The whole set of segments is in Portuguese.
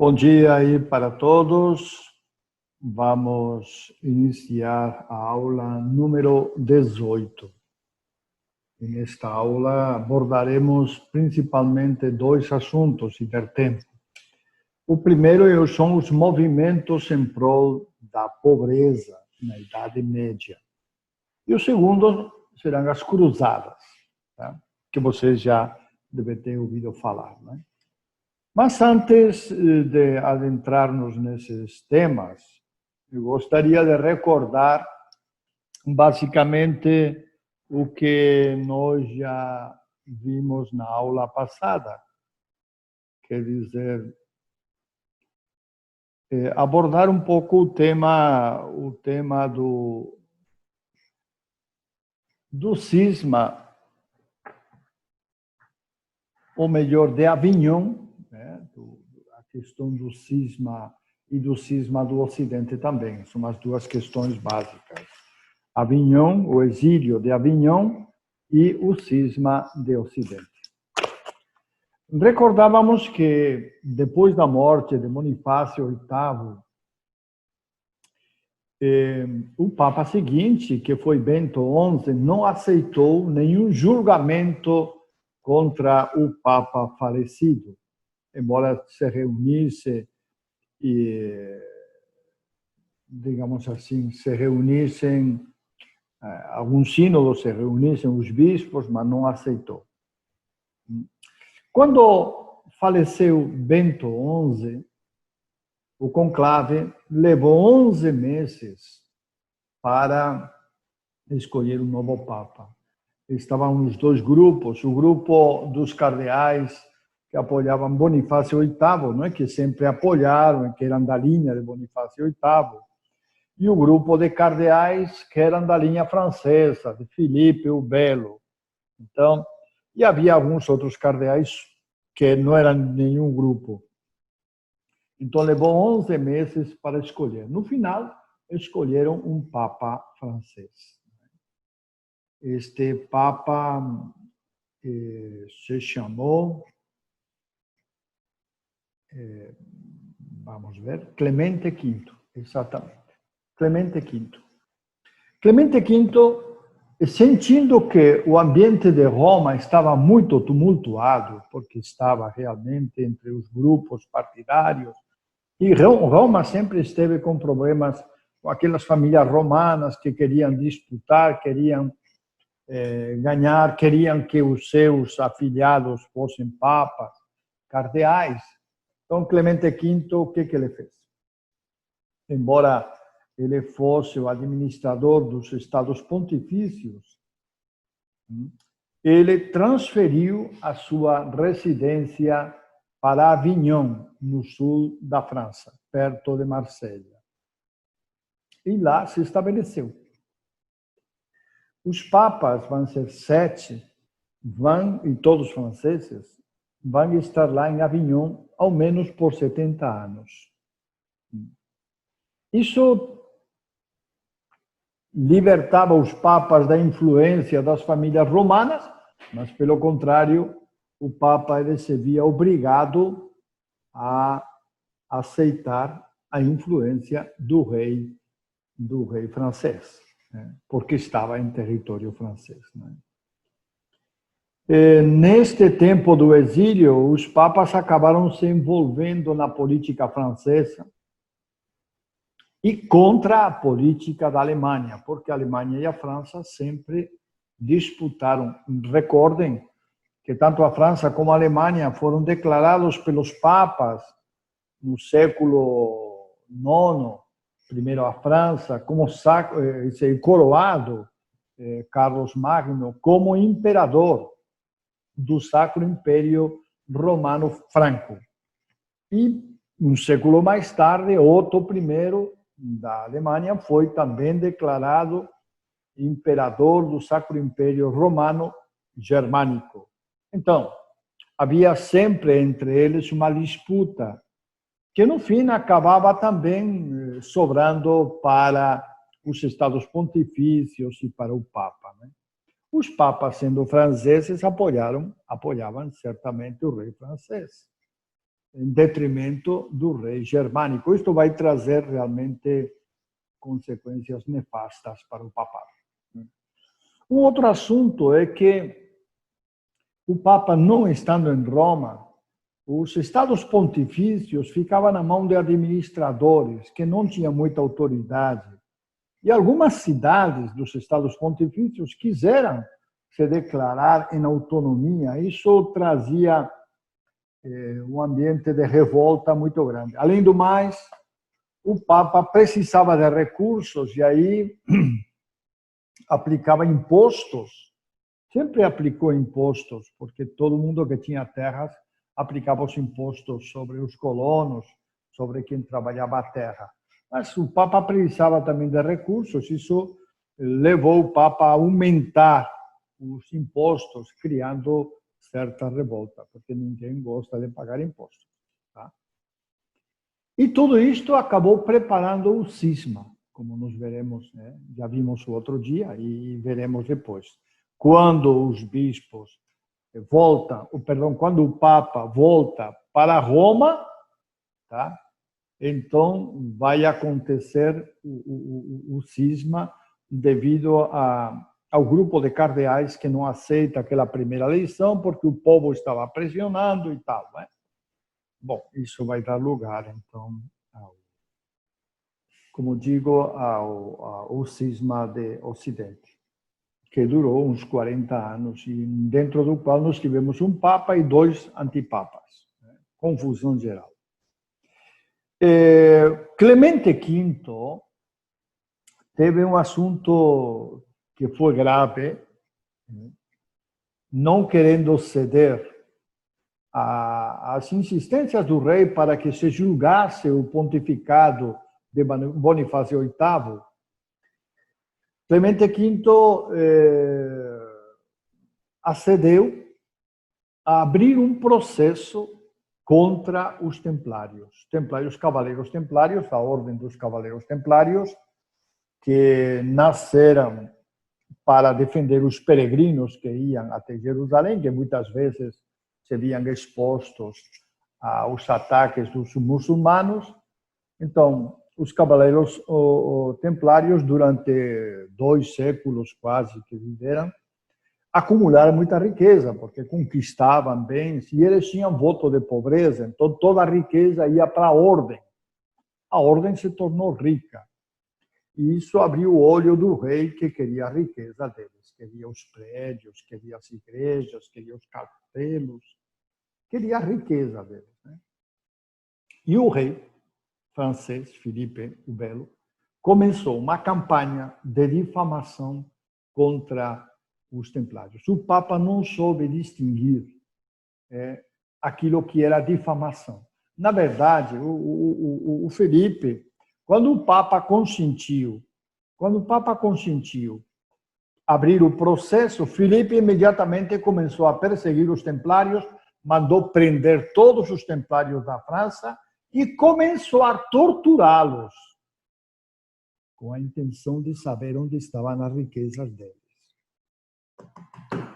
Bom dia aí para todos. Vamos iniciar a aula número 18. Nesta aula abordaremos principalmente dois assuntos e vertentes. O primeiro são os movimentos em prol da pobreza na Idade Média. E o segundo serão as cruzadas, tá? Que vocês já devem ter ouvido falar, né? Mas antes de adentrarmos nesses temas, eu gostaria de recordar basicamente o que nós já vimos na aula passada. Quer dizer, abordar um pouco o tema do cisma, ou melhor, de Avignon, né? A questão do cisma e do cisma do Ocidente também. São as duas questões básicas. Avignon, o exílio de Avignon e o cisma de Ocidente. Recordávamos que depois da morte de Bonifácio VIII, o Papa seguinte, que foi Bento XI, não aceitou nenhum julgamento contra o Papa falecido, embora se reunisse e, digamos assim, se reunissem, alguns sínodos se reunissem os bispos, mas não aceitou. Quando faleceu Bento XI, o conclave levou 11 meses para escolher um novo Papa. Estavam os dois grupos, o grupo dos cardeais que apoiavam Bonifácio VIII, não é, que sempre apoiaram, que eram da linha de Bonifácio VIII, e o grupo de cardeais que eram da linha francesa, de Filipe o Belo. Então, e havia alguns outros cardeais que não eram nenhum grupo. Então, levou 11 meses para escolher. No final, escolheram um Papa francês. Este Papa se chamou, vamos ver, Clemente V, exatamente. Clemente V. Clemente V, sentindo que o ambiente de Roma estava muito tumultuado, porque estava realmente entre os grupos partidários, e Roma sempre esteve com problemas com aquelas famílias romanas que queriam disputar, queriam ganhar, queriam que os seus afilhados fossem papas, cardeais. Então, Clemente V, o que ele fez? Embora ele fosse o administrador dos estados pontifícios, ele transferiu a sua residência para Avignon, no sul da França, perto de Marselha. E lá se estabeleceu. Os papas vão ser 7, e todos franceses, vão estar lá em Avignon, ao menos por 70 anos. Isso libertava os papas da influência das famílias romanas, mas, pelo contrário, o Papa ele se via obrigado a aceitar a influência do rei francês, né? Porque estava em território francês, né? Neste tempo do exílio, os papas acabaram se envolvendo na política francesa e contra a política da Alemanha, porque a Alemanha e a França sempre disputaram. Recordem que tanto a França como a Alemanha foram declarados pelos papas no século IX, primeiro a França, como coroado Carlos Magno como imperador do Sacro Império Romano Franco. E um século mais tarde, Otto I da Alemanha foi também declarado imperador do Sacro Império Romano Germânico. Então, havia sempre entre eles uma disputa que, no fim, acabava também sobrando para os estados pontifícios e para o Papa, né? Os papas, sendo franceses, apoiavam certamente o rei francês. em detrimento do rei germânico. Isto vai trazer realmente consequências nefastas para o papado. Um outro assunto é que o Papa, não estando em Roma, os estados pontifícios ficavam na mão de administradores que não tinham muita autoridade. E algumas cidades dos estados pontifícios quiseram se declarar em autonomia. Isso trazia um ambiente de revolta muito grande. Além do mais, o Papa precisava de recursos e aí aplicava impostos. Sempre aplicou impostos, porque todo mundo que tinha terras aplicava os impostos sobre os colonos, sobre quem trabalhava a terra. Mas o Papa precisava também de recursos, isso levou o Papa a aumentar os impostos, criando certa revolta, porque ninguém gosta de pagar impostos. Tá? E tudo isto acabou preparando o cisma, como nós veremos, né? Já vimos o outro dia e veremos depois. Quando os bispos quando o Papa volta para Roma, tá? Então vai acontecer o cisma devido ao grupo de cardeais que não aceita aquela primeira eleição porque o povo estava pressionando e tal, né? Bom, isso vai dar lugar, então, como digo, ao cisma de Ocidente, que durou uns 40 anos e dentro do qual nós tivemos um papa e 2 antipapas, né? Confusão geral. Clemente V teve um assunto que foi grave, não querendo ceder às insistências do rei para que se julgasse o pontificado de Bonifácio VIII. Clemente V acedeu a abrir um processo contra os templários. Cavaleiros templários, a Ordem dos Cavaleiros Templários, que nasceram para defender os peregrinos que iam até Jerusalém, que muitas vezes se viam expostos aos ataques dos muçulmanos. Então, os cavaleiros templários, durante 2 séculos quase que viveram, acumularam muita riqueza, porque conquistavam bens e eles tinham voto de pobreza, então toda a riqueza ia para a ordem. A ordem se tornou rica. E isso abriu o olho do rei, que queria a riqueza deles. Queria os prédios, queria as igrejas, queria os castelos, queria a riqueza deles, né? E o rei francês, Filipe o Belo, começou uma campanha de difamação contra os templários. O Papa não soube distinguir aquilo que era difamação. Na verdade, o Felipe, quando o Papa consentiu abrir o processo, Felipe imediatamente começou a perseguir os templários, mandou prender todos os templários da França e começou a torturá-los, com a intenção de saber onde estavam as riquezas deles.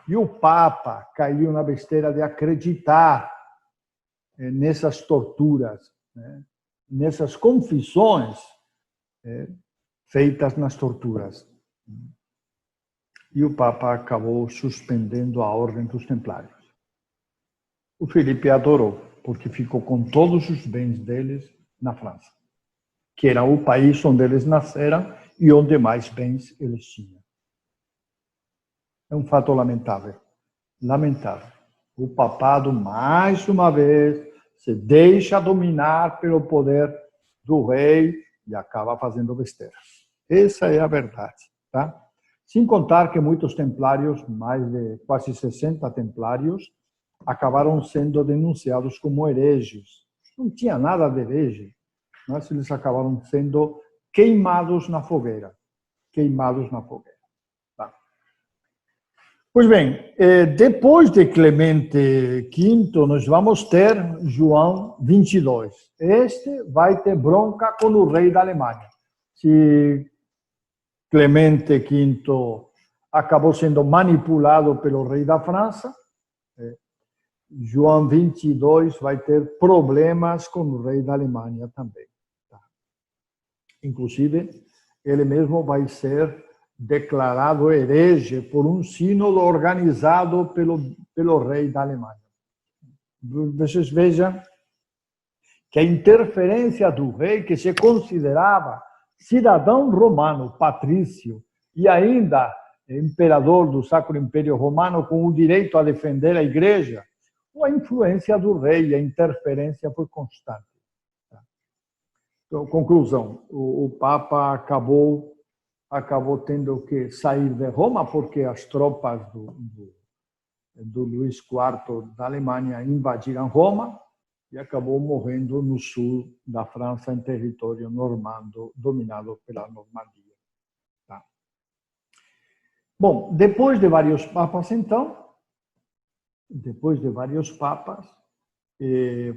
E o Papa caiu na besteira de acreditar nessas torturas, né? Nessas confissões feitas nas torturas. E o Papa acabou suspendendo a Ordem dos Templários. O Felipe adorou, porque ficou com todos os bens deles na França, que era o país onde eles nasceram e onde mais bens eles tinham. É um fato lamentável. Lamentável. O papado, mais uma vez, se deixa dominar pelo poder do rei e acaba fazendo besteiras. Essa é a verdade, tá? Sem contar que muitos templários, mais de quase 60 templários, acabaram sendo denunciados como hereges. Não tinha nada de herege, mas eles acabaram sendo queimados na fogueira. Queimados na fogueira. Tá? Pois bem, depois de Clemente V, nós vamos ter João 22. Este vai ter bronca com o rei da Alemanha. Se Clemente V acabou sendo manipulado pelo rei da França, João 22 vai ter problemas com o rei da Alemanha também. Tá? Inclusive, ele mesmo vai ser declarado herege por um sínodo organizado pelo rei da Alemanha. Vocês vejam que a interferência do rei, que se considerava cidadão romano, patrício, e ainda imperador do Sacro Império Romano, com o direito a defender a igreja, a influência do rei, a interferência foi constante. Então, conclusão, o Papa acabou tendo que sair de Roma, porque as tropas do Luís IV da Alemanha invadiram Roma, e acabou morrendo no sul da França, em território normando, dominado pela Normandia. Tá? Bom, depois de vários papas, então,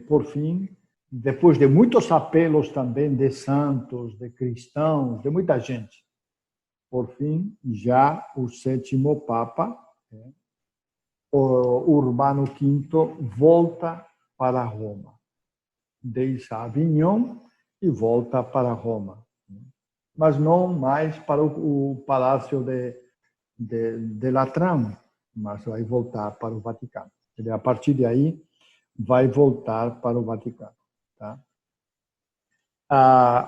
por fim, depois de muitos apelos também de santos, de cristãos, de muita gente, por fim, já o sétimo Papa, o Urbano V, volta para Roma. Deixa Avignon e volta para Roma. Mas não mais para o Palácio de Latran, mas vai voltar para o Vaticano. Ele, a partir de aí, vai voltar para o Vaticano. Tá?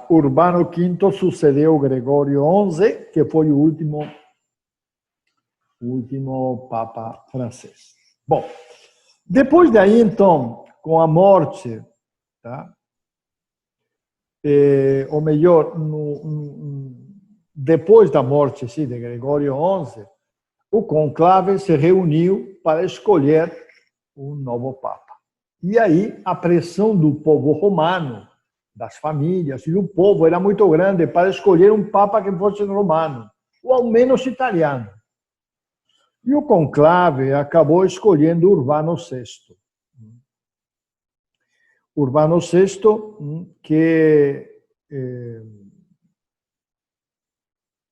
Urbano V sucedeu Gregório XI, que foi o último Papa francês. Bom, depois daí, então, com a morte, tá? Ou melhor, depois da morte de Gregório XI, o conclave se reuniu para escolher um novo Papa. E aí a pressão do povo romano, das famílias e do povo era muito grande para escolher um Papa que fosse romano, ou ao menos italiano. E o conclave acabou escolhendo Urbano VI. Urbano VI,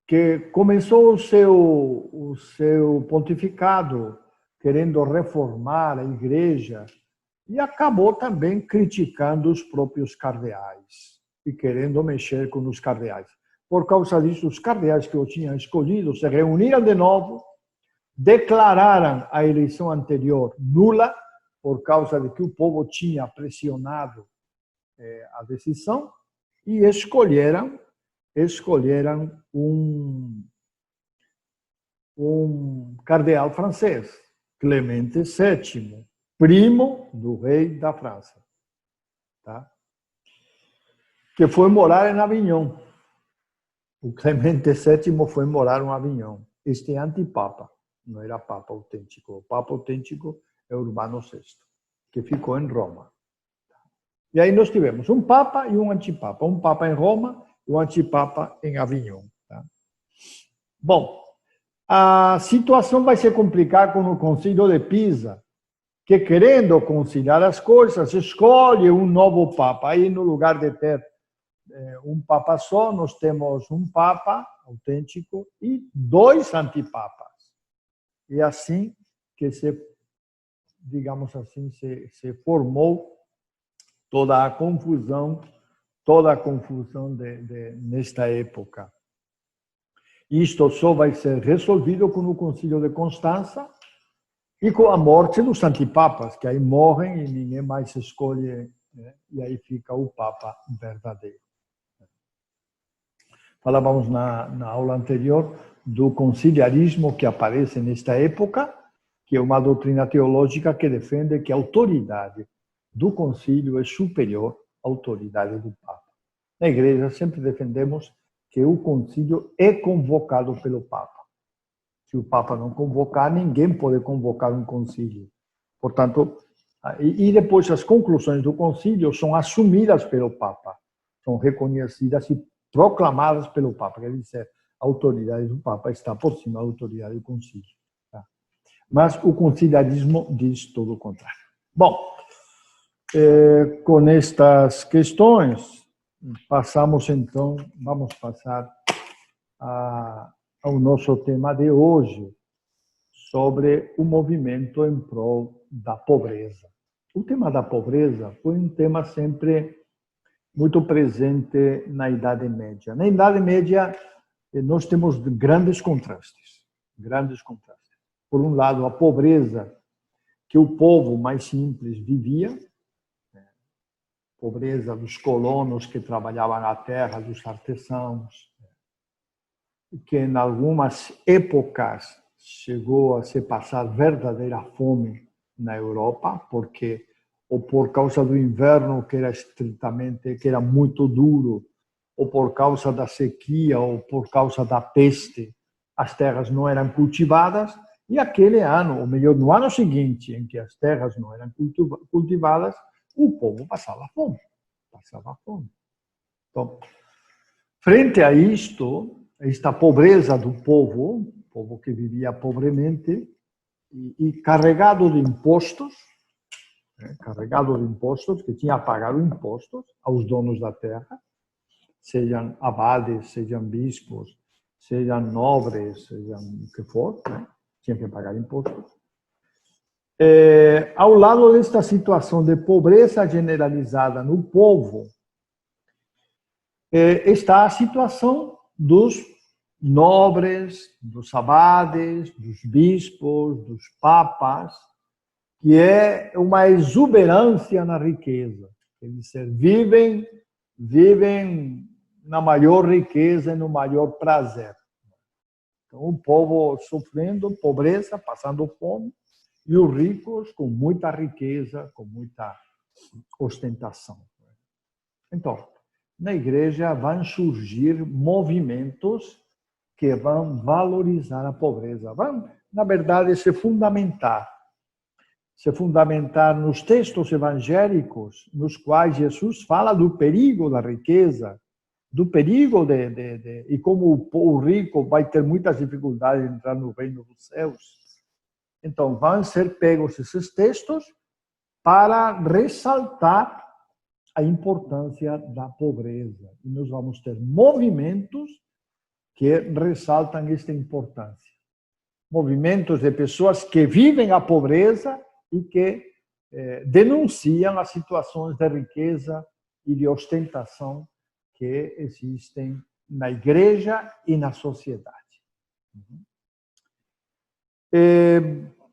que começou o seu pontificado querendo reformar a igreja e acabou também criticando os próprios cardeais e querendo mexer com os cardeais. Por causa disso, os cardeais que o tinham escolhido se reuniram de novo, declararam a eleição anterior nula, por causa de que o povo tinha pressionado a decisão, e escolheram um cardeal francês, Clemente VII, primo do rei da França, tá? Que foi morar em Avignon. O Clemente VII foi morar em Avignon. Este é antipapa, não era papa autêntico. O papa autêntico é Urbano VI, que ficou em Roma. E aí nós tivemos um papa e um antipapa. Um papa em Roma e um antipapa em Avignon. Tá? Bom, a situação vai se complicar com o Concílio de Pisa, que, querendo conciliar as coisas, escolhe um novo papa. Aí, no lugar de ter um papa só, nós temos um papa autêntico e dois antipapas. E assim que digamos assim, se formou toda a confusão nesta época. Isto só vai ser resolvido com o Concílio de Constança e com a morte dos antipapas, que aí morrem e ninguém mais escolhe, né? E aí fica o Papa verdadeiro. Falávamos na aula anterior do conciliarismo que aparece nesta época, que é uma doutrina teológica que defende que a autoridade do concílio é superior à autoridade do Papa. Na igreja sempre defendemos que o concílio é convocado pelo Papa. Se o Papa não convocar, ninguém pode convocar um concílio. Portanto, e depois as conclusões do concílio são assumidas pelo Papa, são reconhecidas e proclamadas pelo Papa. Quer dizer, a autoridade do Papa está por cima da autoridade do concílio. Tá? Mas o conciliarismo diz todo o contrário. Bom, com estas questões, vamos passar ao nosso tema de hoje, sobre o movimento em prol da pobreza. O tema da pobreza foi um tema sempre muito presente na Idade Média. Na Idade Média, nós temos grandes contrastes. Grandes contrastes. Por um lado, a pobreza que o povo mais simples vivia, pobreza dos colonos que trabalhavam a terra, dos artesãos, que em algumas épocas chegou a se passar verdadeira fome na Europa, porque ou por causa do inverno que era muito duro, ou por causa da sequia, ou por causa da peste, as terras não eram cultivadas, e aquele ano, ou melhor, no ano seguinte, em que as terras não eram cultivadas, o povo passava fome. Então, frente a isto, esta pobreza do povo que vivia pobremente e carregado de impostos, que tinha a pagar impostos aos donos da terra, sejam abades, sejam bispos, sejam nobres, sejam o que for, tinha que pagar impostos. Ao lado desta situação de pobreza generalizada no povo, está a situação dos nobres, dos abades, dos bispos, dos papas, que é uma exuberância na riqueza. Quer dizer, vivem na maior riqueza e no maior prazer. Então, o povo sofrendo pobreza, passando fome, e os ricos com muita riqueza, com muita ostentação. Então, na igreja vão surgir movimentos que vão valorizar a pobreza, vão, na verdade, se fundamentar nos textos evangélicos, nos quais Jesus fala do perigo da riqueza, do perigo e como o rico vai ter muitas dificuldades de entrar no reino dos céus. Então, vão ser pegos esses textos para ressaltar a importância da pobreza. E nós vamos ter movimentos que ressaltam esta importância. Movimentos de pessoas que vivem a pobreza e que denunciam as situações de riqueza e de ostentação que existem na igreja e na sociedade.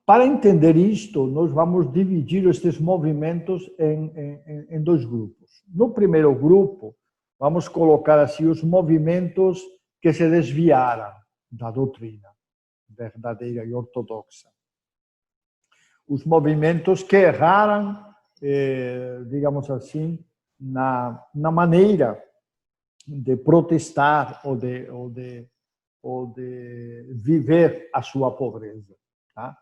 Para entender isto, nós vamos dividir estes movimentos em dois grupos. No primeiro grupo, vamos colocar assim os movimentos que se desviaram da doutrina verdadeira e ortodoxa. Os movimentos que erraram, digamos assim, na maneira de protestar ou de viver a sua pobreza. Tá?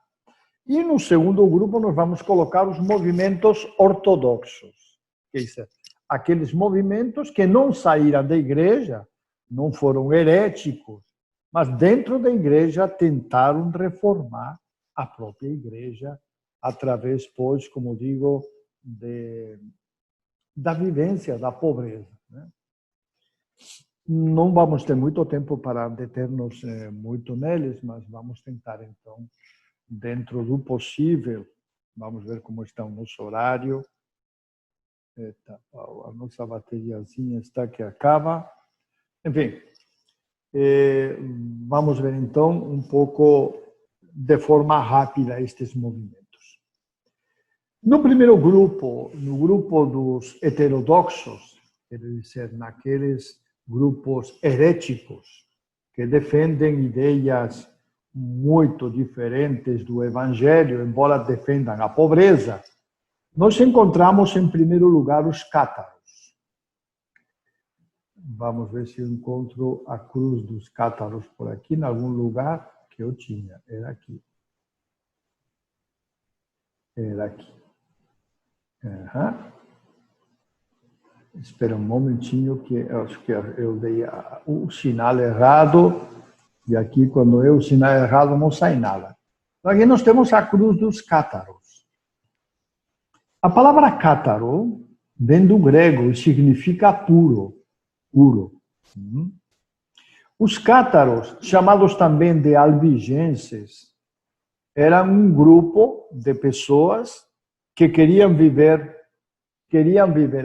E no segundo grupo nós vamos colocar os movimentos ortodoxos, que é aqueles movimentos que não saíram da igreja, não foram heréticos, mas dentro da igreja tentaram reformar a própria igreja através, pois, como digo, da vivência da pobreza. Não vamos ter muito tempo para deter-nos muito neles, mas vamos tentar, então, dentro do possível, vamos ver como está o nosso horário. A nossa bateriazinha está que acaba. Enfim, vamos ver, então, um pouco de forma rápida estes movimentos. No primeiro grupo, no grupo dos heterodoxos, quer dizer, naqueles grupos heréticos que defendem ideias muito diferentes do Evangelho, embora defendam a pobreza, nós encontramos, em primeiro lugar, os cátaros. Vamos ver se eu encontro a cruz dos cátaros por aqui, em algum lugar que eu tinha. Era aqui. Era aqui. Uhum. Espera um momentinho, que eu acho que eu dei o sinal errado, e aqui, quando eu o sinal errado, não sai nada. Então, aqui nós temos a cruz dos cátaros. A palavra cátaro vem do grego e significa puro. Os cátaros, chamados também de albigenses, Era um grupo de pessoas que queriam viver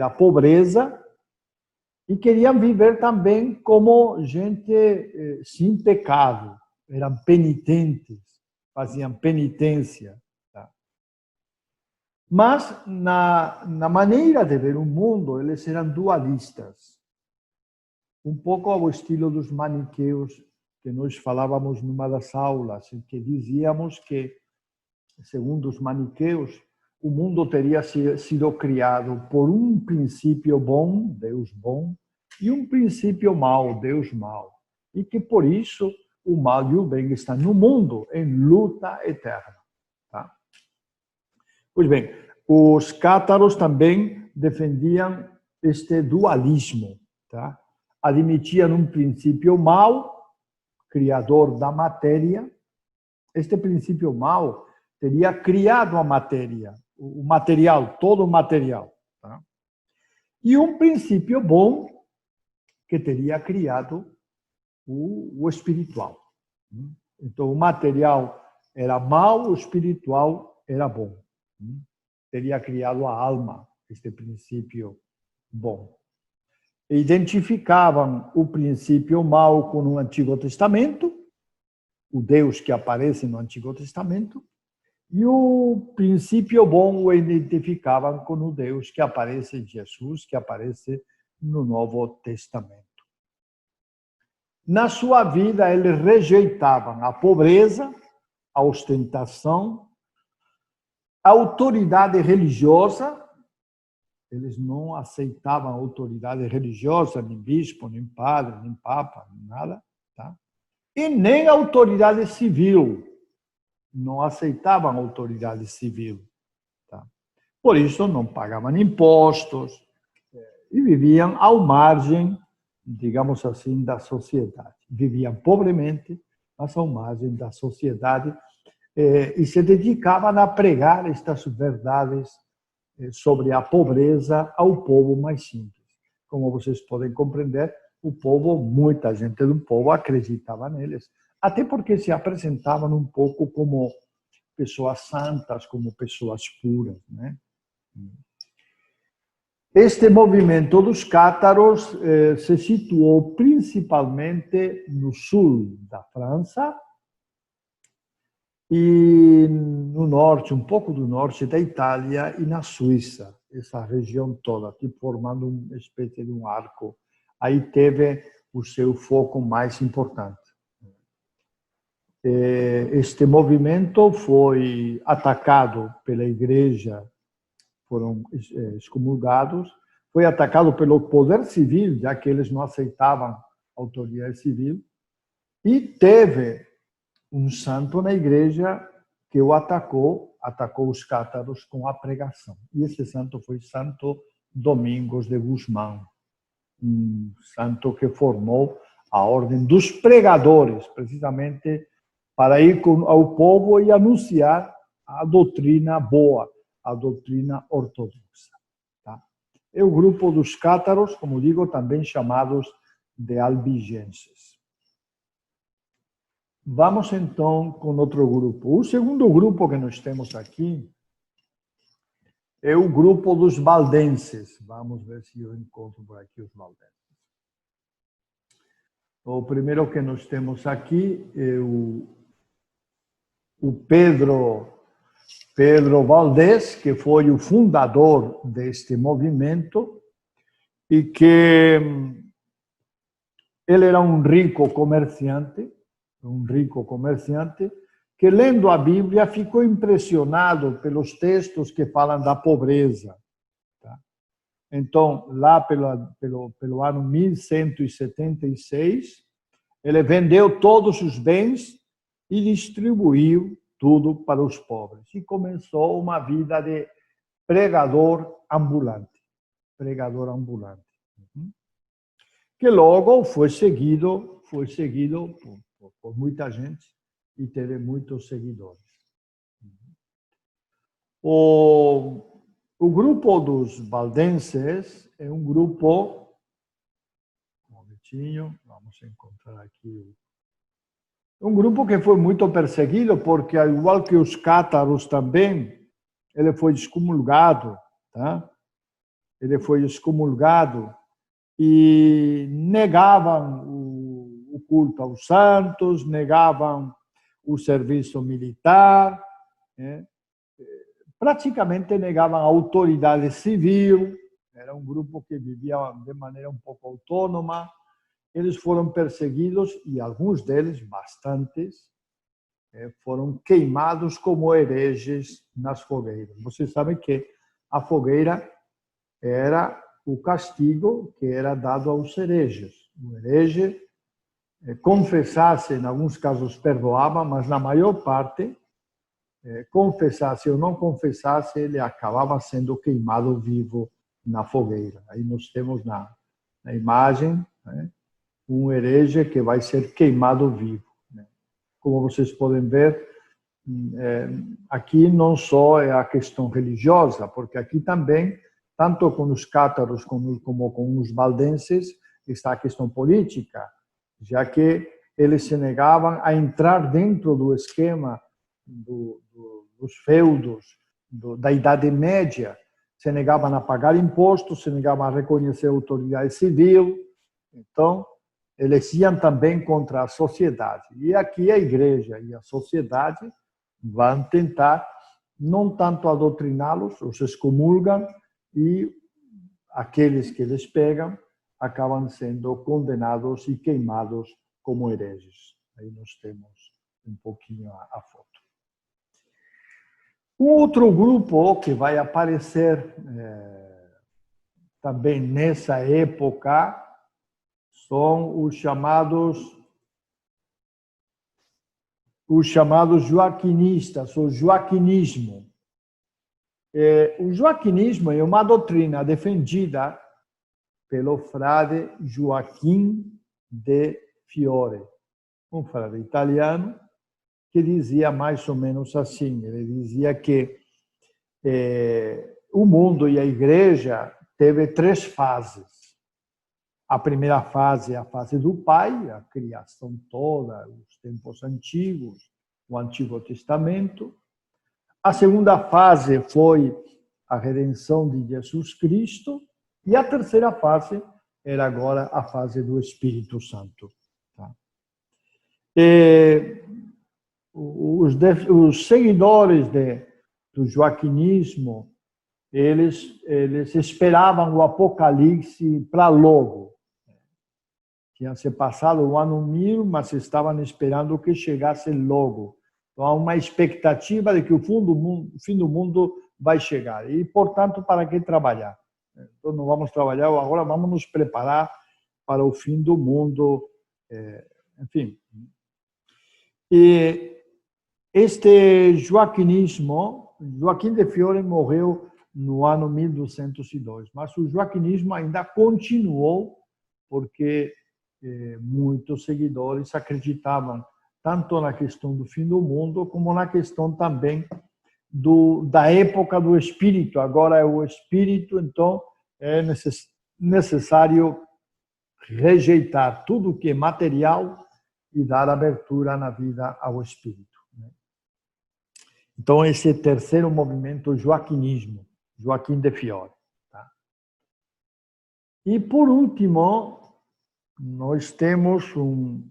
a pobreza e queriam viver também como gente sem pecado. Eram penitentes, faziam penitência. Tá? Mas, na maneira de ver o mundo, eles eram dualistas. Um pouco ao estilo dos maniqueus, que nós falávamos numa das aulas, em que dizíamos que, segundo os maniqueus, o mundo teria sido criado por um princípio bom, Deus bom, e um princípio mau, Deus mau. E que, por isso, o mal e o bem estão no mundo, em luta eterna. Tá? Pois bem, os cátaros também defendiam este dualismo. Tá? Admitiam um princípio mau, criador da matéria. Este princípio mau teria criado a matéria, o material, todo o material. Tá? E um princípio bom que teria criado o espiritual. Então, o material era mau, o espiritual era bom. Teria criado a alma, este princípio bom. Identificavam o princípio mau com o Antigo Testamento, o Deus que aparece no Antigo Testamento, e o princípio bom o identificavam com o Deus que aparece em Jesus, que aparece no Novo Testamento. Na sua vida, eles rejeitavam a pobreza, a ostentação, a autoridade religiosa. Eles não aceitavam a autoridade religiosa, nem bispo, nem padre, nem papa, nem nada. Tá? E nem a autoridade civil. Não aceitavam a autoridade civil. Tá? Por isso, não pagavam impostos e viviam ao margem, digamos assim, da sociedade. Viviam pobremente, mas ao margem da sociedade, e se dedicavam a pregar estas verdades sobre a pobreza ao povo mais simples. Como vocês podem compreender, o povo, muita gente do povo acreditava neles, até porque se apresentavam um pouco como pessoas santas, como pessoas puras, né? Este movimento dos cátaros se situou principalmente no sul da França e no norte, um pouco do norte da Itália e na Suíça, essa região toda, formando uma espécie de um arco. Aí teve o seu foco mais importante. Este movimento foi atacado pela igreja, foram excomulgados, foi atacado pelo poder civil, já que eles não aceitavam a autoridade civil, e teve um santo na igreja que o atacou os cátaros com a pregação. E esse santo foi Santo Domingos de Gusmão, um santo que formou a ordem dos pregadores, precisamente para ir ao povo e anunciar a doutrina boa, a doutrina ortodoxa. Tá? É o grupo dos cátaros, como digo, também chamados de albigenses. Vamos então com outro grupo. O segundo grupo que nós temos aqui é o grupo dos valdenses. Vamos ver se eu encontro por aqui os valdenses. O primeiro que nós temos aqui é o Pedro Valdés, que foi o fundador deste movimento e que ele era um rico comerciante que, lendo a Bíblia, ficou impressionado pelos textos que falam da pobreza. Tá? Então, lá pelo ano 1176, ele vendeu todos os bens e distribuiu tudo para os pobres. E começou uma vida de pregador ambulante. Que logo foi seguido por muita gente e teve muitos seguidores. O grupo dos valdenses é um grupo... Um momentinho, vamos encontrar aqui Um grupo que foi muito perseguido, porque, ao igual que os cátaros também, ele foi excomulgado, tá? Ele foi excomulgado e negavam o culto aos santos, negavam o serviço militar, né? Praticamente negavam a autoridade civil. Era um grupo que vivia de maneira um pouco autônoma. Eles foram perseguidos e alguns deles, bastantes, foram queimados como hereges nas fogueiras. Vocês sabem que a fogueira era o castigo que era dado aos hereges. O herege confessasse, em alguns casos perdoava, mas na maior parte, confessasse ou não confessasse, ele acabava sendo queimado vivo na fogueira. Aí nós temos na imagem, né, um herege que vai ser queimado vivo. Como vocês podem ver, aqui não só é a questão religiosa, porque aqui também, tanto com os cátaros como com os valdenses, está a questão política, já que eles se negavam a entrar dentro do esquema dos feudos, da Idade Média, se negavam a pagar impostos, se negavam a reconhecer a autoridade civil. Então, eles iam também contra a sociedade. E aqui a igreja e a sociedade vão tentar, não tanto adoutriná-los, os excomulgam, e aqueles que eles pegam acabam sendo condenados e queimados como hereges. Aí nós temos um pouquinho a foto. Um outro grupo que vai aparecer também nessa época são os chamados joaquinistas, o joaquinismo. O joaquinismo é uma doutrina defendida pelo frade Joaquim de Fiore, um frade italiano que dizia mais ou menos assim, ele dizia que o mundo e a igreja teve 3 fases. A primeira fase é a fase do Pai, a criação toda, os tempos antigos, o Antigo Testamento. A segunda fase foi a redenção de Jesus Cristo. E a terceira fase era agora a fase do Espírito Santo. Os seguidores do joaquinismo, eles esperavam o Apocalipse para logo. Tinha se passado o ano 1000, mas estavam esperando que chegasse logo. Então, há uma expectativa de que o fim do mundo vai chegar. E, portanto, para que trabalhar? Então, não vamos trabalhar agora, vamos nos preparar para o fim do mundo. Enfim. E este joaquinismo, Joaquim de Fiore morreu no ano 1202, mas o joaquinismo ainda continuou, porque muitos seguidores acreditavam tanto na questão do fim do mundo, como na questão também da época do Espírito. Agora é o Espírito, então é necessário rejeitar tudo que é material e dar abertura na vida ao Espírito. Então, esse terceiro movimento, o joaquinismo, Joaquim de Fiore. E, por último, nós temos um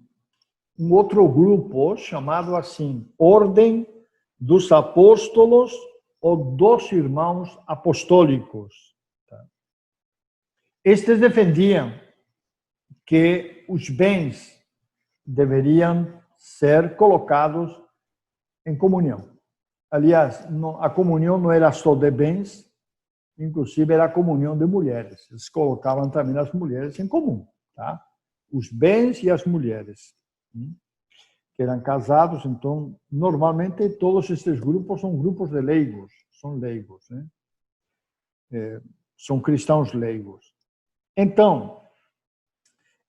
outro grupo chamado assim, Ordem dos Apóstolos ou dos Irmãos Apostólicos. Estes defendiam que os bens deveriam ser colocados em comunhão. Aliás, a comunhão não era só de bens, inclusive era a comunhão de mulheres. Eles colocavam também as mulheres em comum, tá? Os bens e as mulheres, que eram casados. Então, normalmente, todos estes grupos são grupos de leigos, são leigos, né? São cristãos leigos. Então,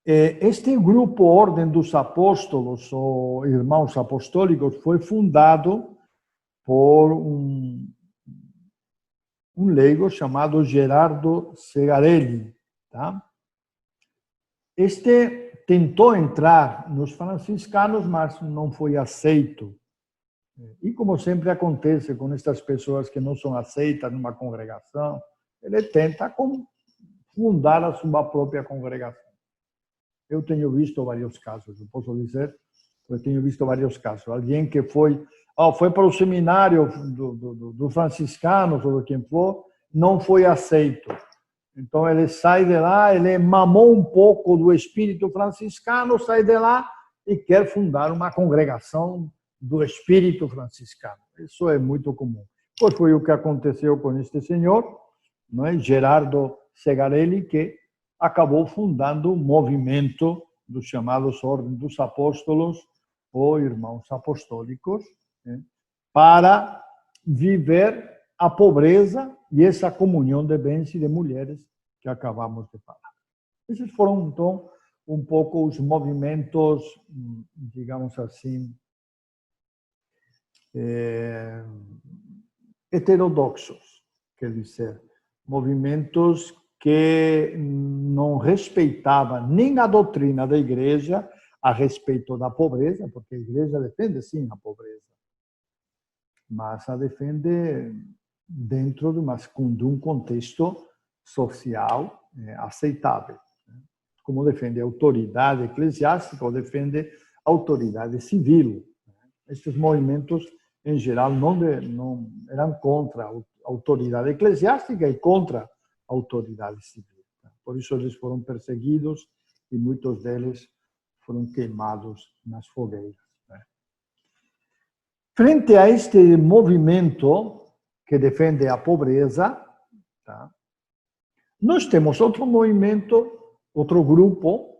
este grupo Ordem dos Apóstolos, ou Irmãos Apostólicos, foi fundado por um leigo chamado Gerardo Segarelli. Tá? Este tentou entrar nos franciscanos, mas não foi aceito. E como sempre acontece com estas pessoas que não são aceitas numa congregação, ele tenta fundar a sua própria congregação. Eu tenho visto vários casos, eu posso dizer, eu tenho visto vários casos. Alguém que foi para o seminário do franciscanos ou de quem for, não foi aceito. Então ele sai de lá, ele mamou um pouco do espírito franciscano, sai de lá e quer fundar uma congregação do espírito franciscano. Isso é muito comum. Pois foi o que aconteceu com este senhor, não é? Gerardo Segarelli, que acabou fundando um movimento dos chamados Ordem dos Apóstolos ou Irmãos Apostólicos, né? Para viver a pobreza e essa comunhão de bens e de mulheres que acabamos de falar. Esses foram, então, um pouco os movimentos, digamos assim, heterodoxos, quer dizer, movimentos que não respeitavam nem a doutrina da igreja a respeito da pobreza, porque a igreja defende, sim, a pobreza, mas a defende dentro de um contexto social aceitável. Como defende a autoridade eclesiástica ou defende a autoridade civil. Estes movimentos, em geral, não eram contra a autoridade eclesiástica e contra a autoridade civil. Por isso eles foram perseguidos e muitos deles foram queimados nas fogueiras. Frente a este movimento que defende a pobreza, nós temos outro movimento, outro grupo,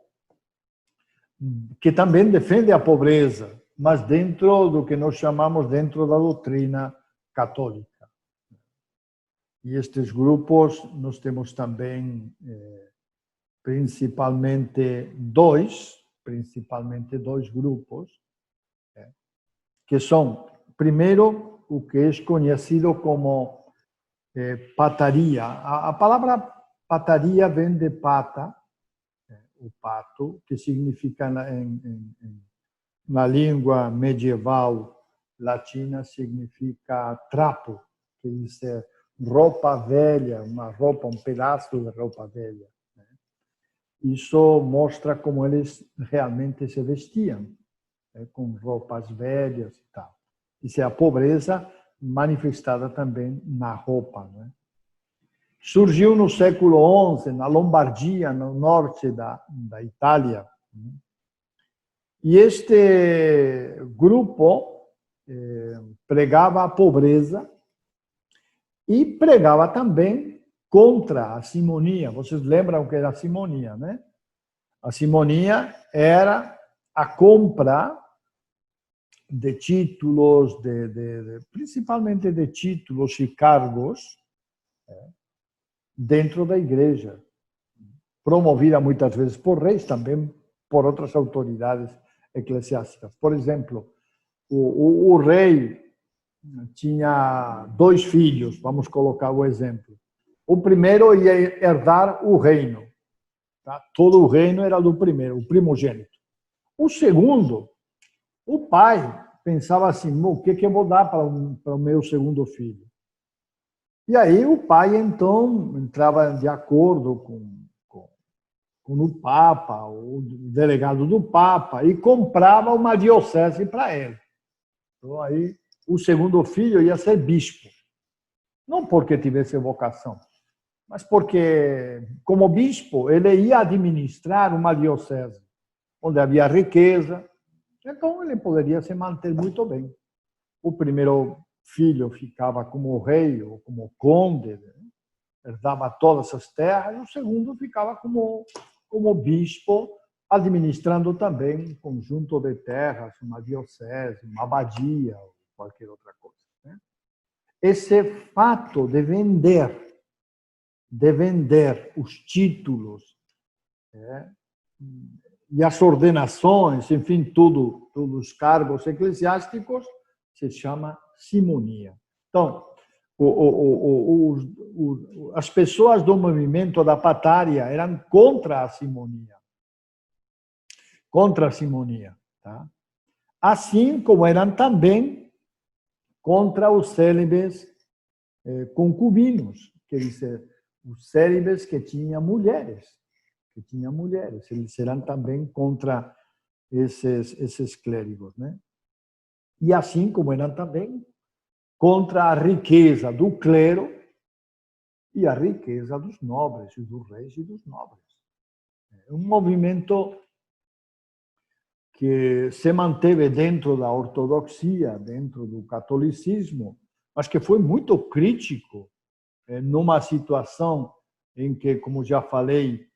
que também defende a pobreza, mas dentro do que nós chamamos dentro da doutrina católica. E estes grupos nós temos também principalmente dois grupos, que são, primeiro, o que é conhecido como pataria. A palavra pataria vem de pata, o pato, que significa na língua medieval latina, significa trapo, quer dizer, roupa velha, um pedaço de roupa velha. Isso mostra como eles realmente se vestiam, com roupas velhas e tal. Isso é a pobreza manifestada também na roupa. Surgiu no século XI, na Lombardia, no norte da Itália. E este grupo pregava a pobreza e pregava também contra a simonia. Vocês lembram o que era a simonia, né? A simonia era a compra de títulos, principalmente de títulos e cargos, dentro da igreja, promovida muitas vezes por reis, também por outras autoridades eclesiásticas. Por exemplo, o rei tinha 2 filhos, vamos colocar o exemplo. O primeiro ia herdar o reino. Todo o reino era do primeiro, o primogênito. O segundo, o pai pensava assim, o que eu vou dar para o meu segundo filho? E aí o pai, então, entrava de acordo com o Papa, o delegado do Papa, e comprava uma diocese para ele. Então, aí, o segundo filho ia ser bispo. Não porque tivesse vocação, mas porque, como bispo, ele ia administrar uma diocese, onde havia riqueza. Então, ele poderia se manter muito bem. O primeiro filho ficava como rei ou como conde, herdava todas as terras, e o segundo ficava como bispo, administrando também um conjunto de terras, uma diocese, uma abadia, ou qualquer outra coisa. Esse fato de vender os títulos e as ordenações, enfim, todos os cargos eclesiásticos, se chama simonia. Então, as pessoas do movimento da pataria eram contra a simonia. contra a simonia, tá? Assim como eram também contra os célibes concubinos, quer dizer, os célibes que tinham mulheres, eles eram também contra esses clérigos, né? E assim como eram também contra a riqueza do clero e a riqueza dos nobres, e dos reis e dos nobres. É um movimento que se manteve dentro da ortodoxia, dentro do catolicismo, mas que foi muito crítico numa situação em que, como já falei,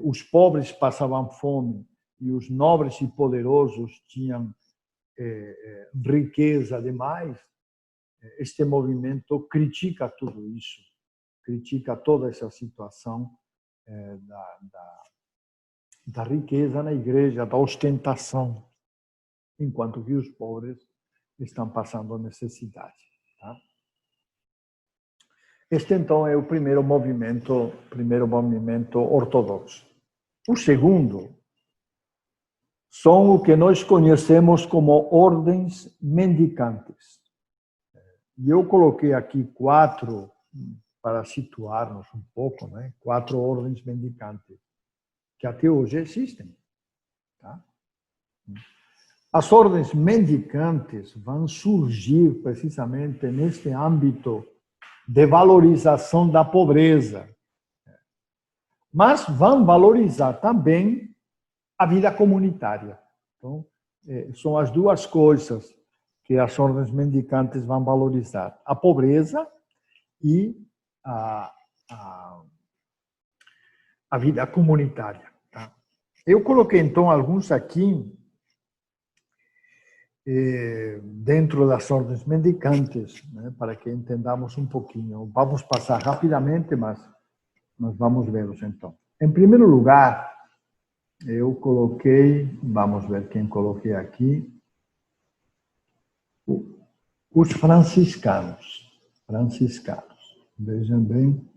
os pobres passavam fome e os nobres e poderosos tinham riqueza demais. Este movimento critica tudo isso, critica toda essa situação da riqueza na igreja, da ostentação, enquanto que os pobres estão passando necessidade. Tá? Este, então, é o primeiro movimento ortodoxo. O segundo são o que nós conhecemos como ordens mendicantes. E eu coloquei aqui 4, para situar-nos um pouco, né? 4 ordens mendicantes, que até hoje existem. Tá? As ordens mendicantes vão surgir precisamente neste âmbito de valorização da pobreza, mas vão valorizar também a vida comunitária. Então, são as duas coisas que as ordens mendicantes vão valorizar: a pobreza e a vida comunitária. Tá? Eu coloquei, então, alguns aqui dentro das ordens mendicantes, né, para que entendamos um pouquinho. Vamos passar rapidamente, mas vamos vê-los, então. Em primeiro lugar, eu coloquei, vamos ver quem coloquei aqui, os franciscanos. Vejam bem,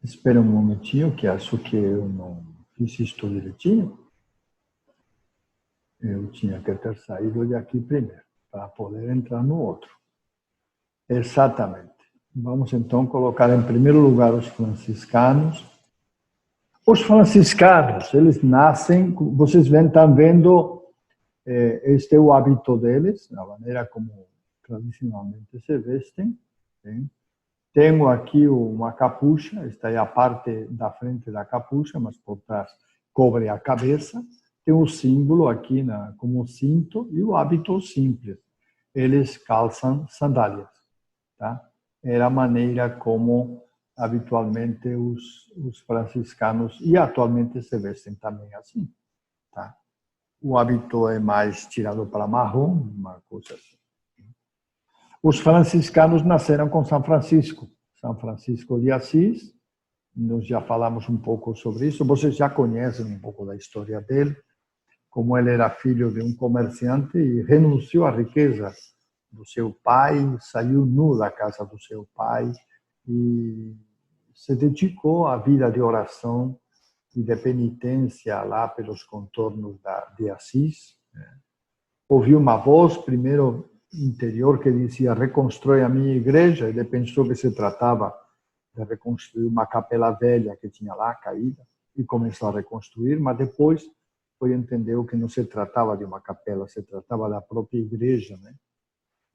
espera um momentinho, que acho que eu não fiz isto direitinho. Eu tinha que ter saído de aqui primeiro, para poder entrar no outro. Exatamente. Vamos, então, colocar em primeiro lugar os franciscanos. Os franciscanos, eles nascem, vocês estão vendo, este é o hábito deles, a maneira como tradicionalmente se vestem. Hein? Tenho aqui uma capucha, esta é a parte da frente da capucha, mas por trás cobre a cabeça. Tem um símbolo aqui como cinto e o hábito simples. Eles calçam sandálias. Tá? Era a maneira como habitualmente os franciscanos, e atualmente se vestem também assim. Tá? O hábito é mais tirado para marrom, uma coisa assim. Os franciscanos nasceram com São Francisco de Assis. Nós já falamos um pouco sobre isso. Vocês já conhecem um pouco da história dele, como ele era filho de um comerciante e renunciou à riqueza do seu pai, saiu nu da casa do seu pai e se dedicou à vida de oração e de penitência lá pelos contornos de Assis. Ouviu uma voz, primeiro interior, que dizia: reconstrói a minha igreja. Ele pensou que se tratava de reconstruir uma capela velha que tinha lá caída e começou a reconstruir, mas depois foi entender que não se tratava de uma capela, se tratava da própria igreja, né?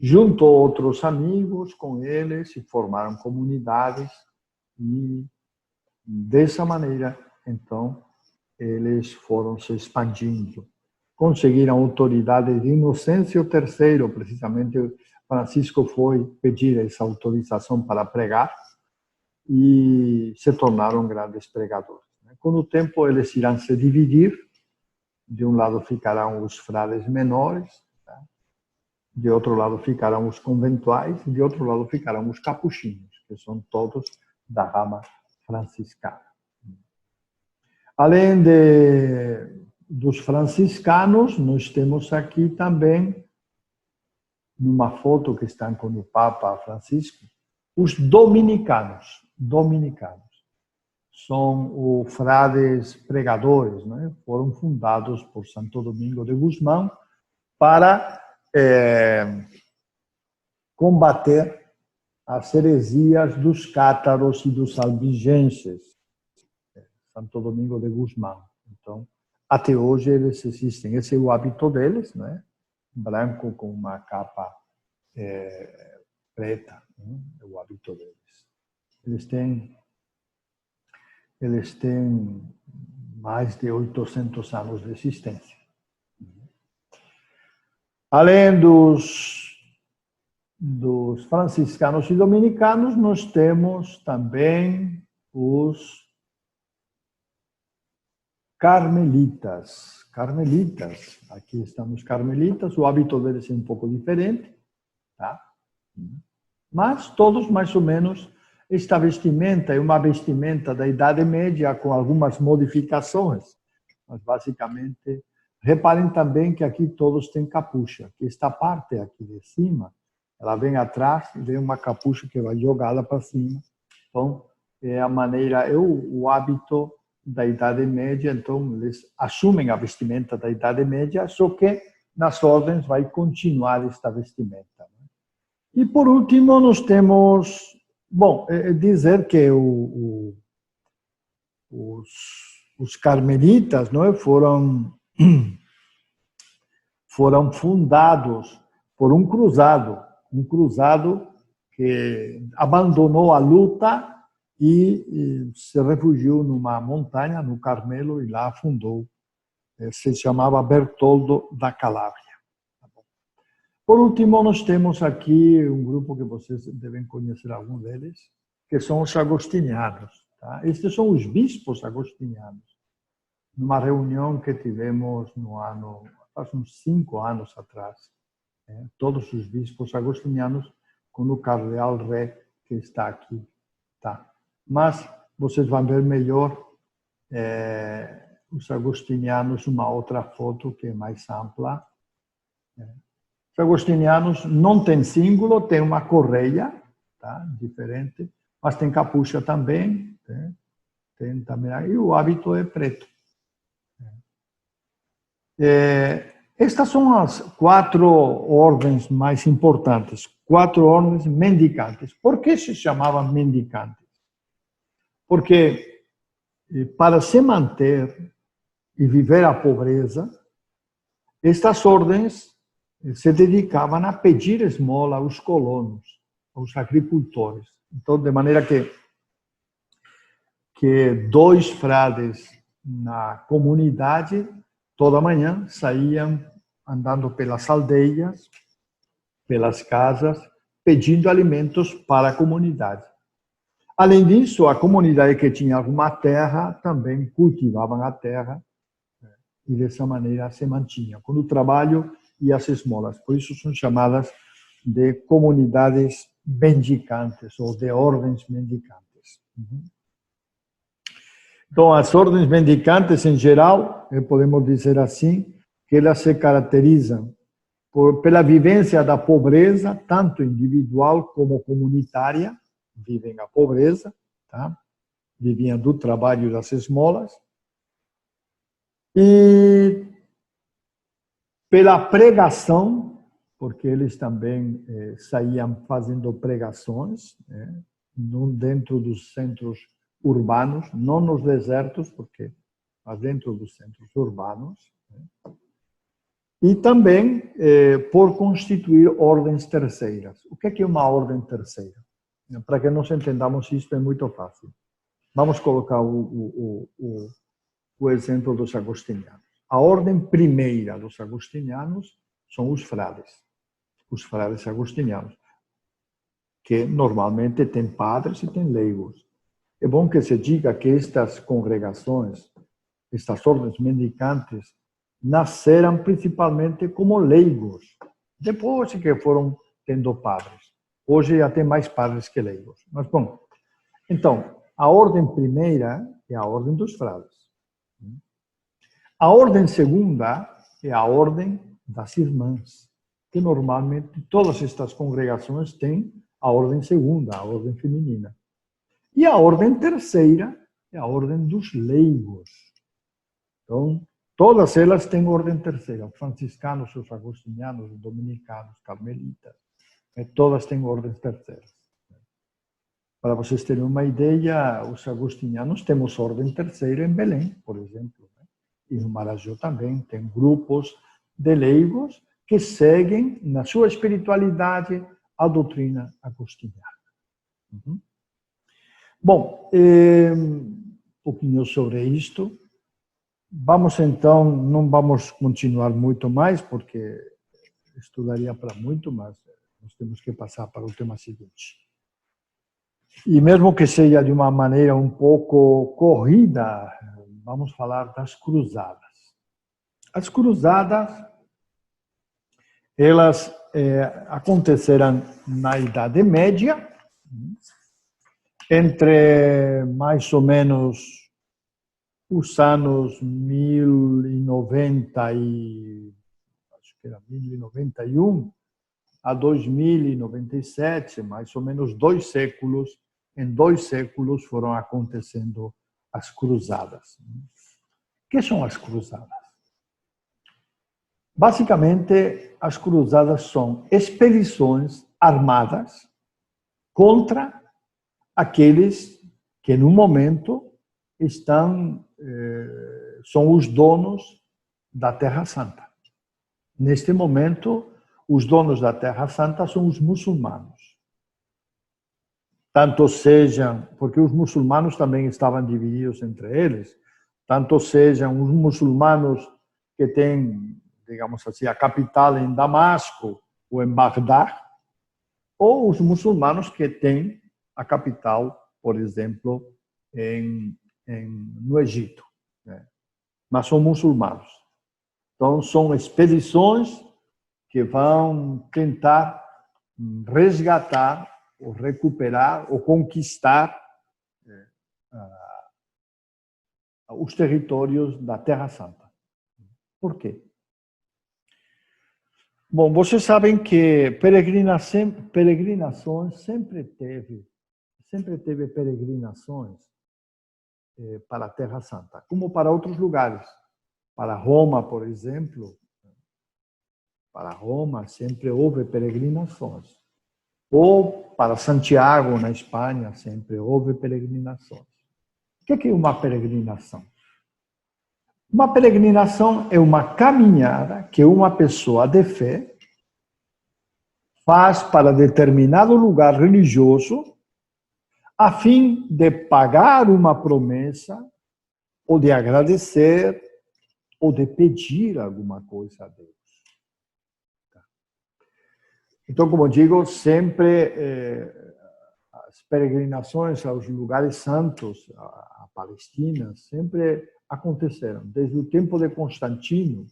Juntou outros amigos com eles, se formaram comunidades e dessa maneira, então, eles foram se expandindo. Conseguiram autoridade de Inocêncio III, precisamente Francisco foi pedir essa autorização para pregar e se tornaram grandes pregadores. Com o tempo, eles irão se dividir. De um lado ficarão os frades menores, tá? De outro lado ficarão os conventuais, e de outro lado ficarão os capuchinhos, que são todos da rama franciscana. Além dos franciscanos, nós temos aqui também, numa foto que estão com o Papa Francisco, os dominicanos. são os frades pregadores, né? Foram fundados por Santo Domingo de Gusmão para combater as heresias dos cátaros e dos albigenses. Santo Domingo de Gusmão. Então, até hoje eles existem. Esse é o hábito deles, né? Branco com uma capa preta, né? É o hábito deles. Eles têm mais de 800 anos de existência. Além dos franciscanos e dominicanos, nós temos também os carmelitas. Carmelitas, aqui estão os carmelitas, o hábito deles é um pouco diferente, tá? Mas todos mais ou menos, esta vestimenta é uma vestimenta da Idade Média com algumas modificações, mas basicamente, reparem também que aqui todos têm capucha, que esta parte aqui de cima, ela vem atrás e vem uma capucha que vai jogada para cima. Então, é a maneira, é o hábito da Idade Média, então eles assumem a vestimenta da Idade Média, só que nas ordens vai continuar esta vestimenta. E por último, nós temos, bom, dizer que os carmelitas, não é, foram fundados por um cruzado que abandonou a luta e se refugiou numa montanha, no Carmelo, e lá fundou. Se chamava Bertoldo da Calábria. Por último, nós temos aqui um grupo que vocês devem conhecer, algum deles, que são os agostinianos. Tá? Estes são os bispos agostinianos. Numa reunião que tivemos faz uns 5 anos atrás, todos os bispos agostinianos, com o cardeal Ré, que está aqui. Tá? Mas vocês vão ver melhor os agostinianos, uma outra foto que é mais ampla. Os agostinianos não têm símbolo, tem uma correia, tá? Diferente, mas tem capucha também, tem também, e o hábito é preto. Estas são as 4 ordens mais importantes, 4 ordens mendicantes. Por que se chamavam mendicantes? Porque para se manter e viver a pobreza, estas ordens se dedicavam a pedir esmola aos colonos, aos agricultores. Então, de maneira que 2 frades na comunidade, toda manhã, saíam andando pelas aldeias, pelas casas, pedindo alimentos para a comunidade. Além disso, a comunidade que tinha alguma terra também cultivavam a terra e dessa maneira se mantinham, com o trabalho e as esmolas. Por isso são chamadas de comunidades mendicantes ou de ordens mendicantes. Então, as ordens mendicantes, em geral, podemos dizer assim, que elas se caracterizam pela vivência da pobreza, tanto individual como comunitária, vivem a pobreza, tá? Viviam do trabalho das esmolas, e pela pregação, porque eles também saíam fazendo pregações, dentro dos centros urbanos, não nos desertos, mas dentro dos centros urbanos, e também por constituir ordens terceiras. O que é uma ordem terceira? Para que nós entendamos isso, é muito fácil. Vamos colocar o exemplo dos agostinianos. A ordem primeira dos agostinianos são os frades agostinianos, que normalmente têm padres e têm leigos. É bom que se diga que estas congregações, estas ordens mendicantes, nasceram principalmente como leigos, depois que foram tendo padres. Hoje já tem mais padres que leigos. Mas, bom, então, a ordem primeira é a ordem dos frades. A ordem segunda é a ordem das irmãs, que normalmente todas estas congregações têm a ordem segunda, a ordem feminina. E a ordem terceira é a ordem dos leigos. Então, todas elas têm ordem terceira. Os franciscanos, os agostinianos, os dominicanos, carmelitas, todas têm ordens terceiras. Para vocês terem uma ideia, os agostinianos temos ordem terceira em Belém, por exemplo. E no Marajó também tem grupos de leigos que seguem, na sua espiritualidade, a doutrina agostiniana. Bom, um pouquinho sobre isto. Vamos então, não vamos continuar muito mais, porque estudaria para muito, mas nós temos que passar para o tema seguinte. E mesmo que seja de uma maneira um pouco corrida, vamos falar das cruzadas. As cruzadas, elas aconteceram na Idade Média, entre mais ou menos os anos 1090 acho que era 1091 a 2097, mais ou menos 2 séculos. Em 2 séculos foram acontecendo as cruzadas. O que são as cruzadas? Basicamente, as cruzadas são expedições armadas contra aqueles que, no momento, são os donos da Terra Santa. Neste momento, os donos da Terra Santa são os muçulmanos. Tanto sejam, porque os muçulmanos também estavam divididos entre eles, tanto sejam os muçulmanos que têm, digamos assim, a capital em Damasco ou em Bagdá, ou os muçulmanos que têm a capital, por exemplo, no Egito. Mas são muçulmanos. Então, são expedições que vão tentar resgatar, ou recuperar, ou conquistar os territórios da Terra Santa. Por quê? Bom, vocês sabem que peregrinações sempre teve peregrinações para a Terra Santa, como para outros lugares. Para Roma, por exemplo, para Roma sempre houve peregrinações. Ou para Santiago, na Espanha, sempre houve peregrinações. O que é uma peregrinação? Uma peregrinação é uma caminhada que uma pessoa de fé faz para determinado lugar religioso a fim de pagar uma promessa, ou de agradecer, ou de pedir alguma coisa a Deus. Então, como digo, sempre as peregrinações aos lugares santos, a Palestina, sempre aconteceram. Desde o tempo de Constantino,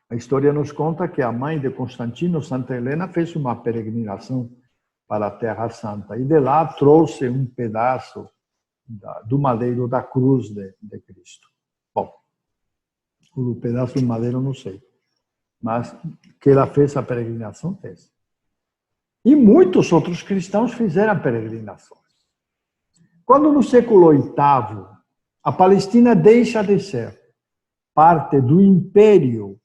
a história nos conta que a mãe de Constantino, Santa Helena, fez uma peregrinação para a Terra Santa e de lá trouxe um pedaço do madeiro da cruz de Cristo. Bom, o pedaço do madeiro não sei, mas que ela fez a peregrinação, fez. E muitos outros cristãos fizeram peregrinações. Quando no século VIII, a Palestina deixa de ser parte do Império